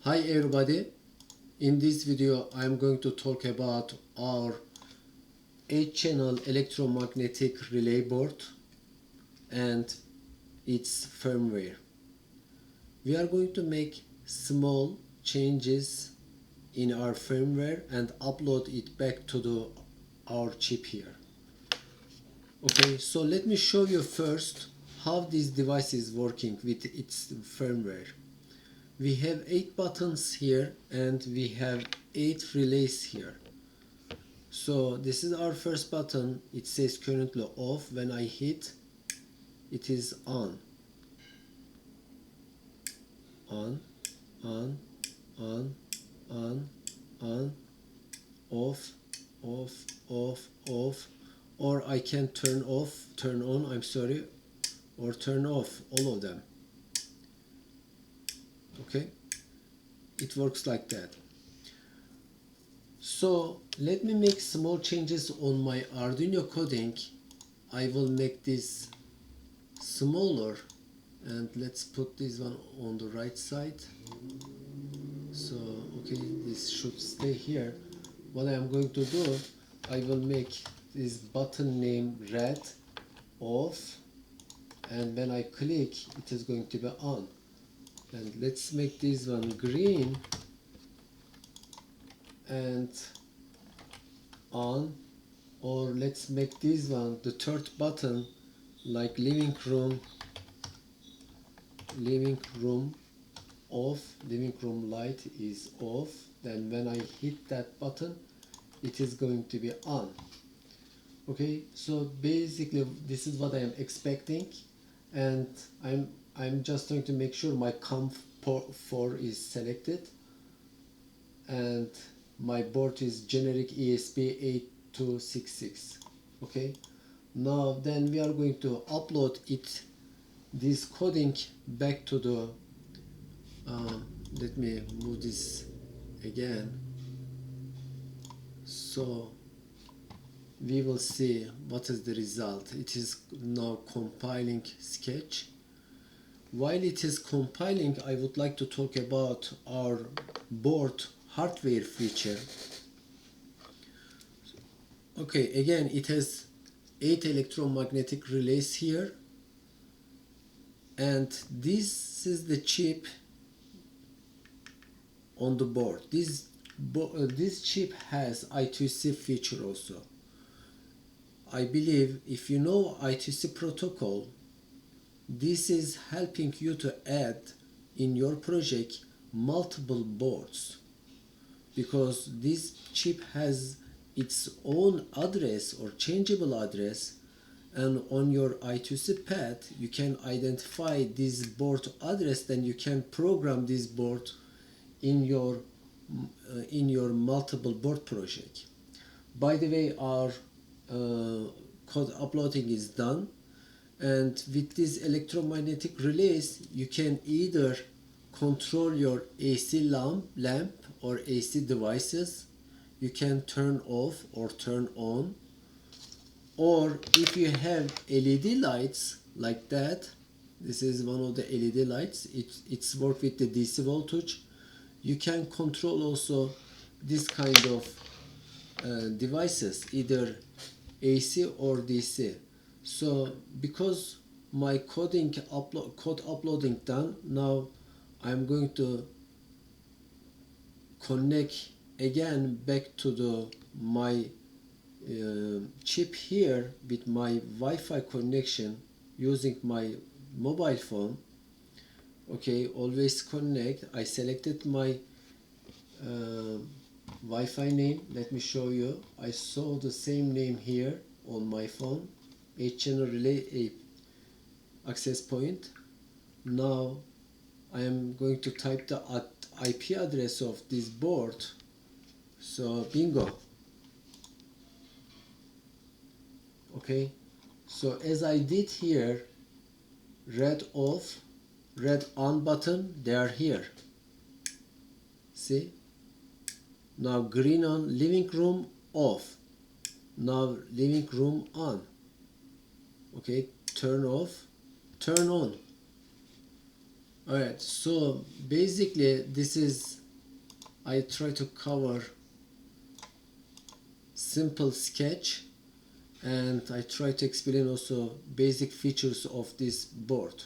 Hi everybody, in this video I am going to talk about our 8-channel electromagnetic relay board and its firmware. We are going to make small changes in our firmware and upload it back to our chip here. Okay, so let me show you first how this device is working with its firmware. We have 8 buttons here and we have 8 relays here. So this is our first button. It says currently off. When I hit, it is on. On, on, on, on, on, off, off, off, off. Or I can turn off, turn on, I'm sorry, or turn off all of them. Okay, it works like that. So let me make small changes on my Arduino coding. I will make this smaller and let's put this one on the right side. So okay, this should stay here. What I am going to do, I will make this button name red, off, and when I click it is going to be on. And let's make this one green and on, or let's make this one the third button like living room off, living room light is off. Then when I hit that button it is going to be on. Okay, so basically this is what I am expecting, and I'm just going to make sure my COM4 is selected and my board is generic ESP8266. Okay, now then we are going to upload this coding back to the let me move this again, so we will see what is the result. It is now compiling sketch. While it is compiling, I would like to talk about our board hardware feature. Okay, again it has 8 electromagnetic relays here, and this is the chip on the board. This chip has I2C feature also. I believe if you know I2C protocol, this is helping you to add in your project multiple boards, because this chip has its own address or changeable address, and on your I2C pad you can identify this board address. Then you can program this board in your multiple board project. By the way, our code uploading is done, and with these electromagnetic relays you can either control your AC lamp or AC devices. You can turn off or turn on, or if you have LED lights like that, this is one of the LED lights, it's work with the DC voltage. You can control also this kind of devices, either AC or DC. So because my code uploading done, now I'm going to connect again back to my chip here with my Wi-Fi connection using my mobile phone. Okay, always connect. I selected my Wi-Fi name. Let me show you. I saw the same name here on my phone, 8-channel relay access point. Now I am going to type the IP address of this board. So bingo. Okay, so as I did here, red off, red on button, they are here. See? Now green on, living room off. Now living room on. Okay, turn off, turn on. Alright, so basically this is I try to cover simple sketch, and I try to explain also basic features of this board.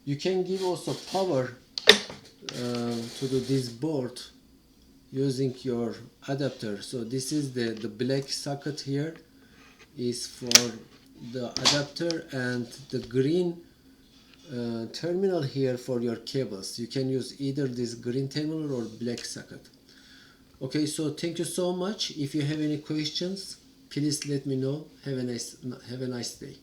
You can give also power to this board using your adapter. So this is the black socket here is for the adapter, and the green terminal here for your cables. You can use either this green terminal or black socket. Okay, so thank you so much. If you have any questions, please let me know. Have a nice day.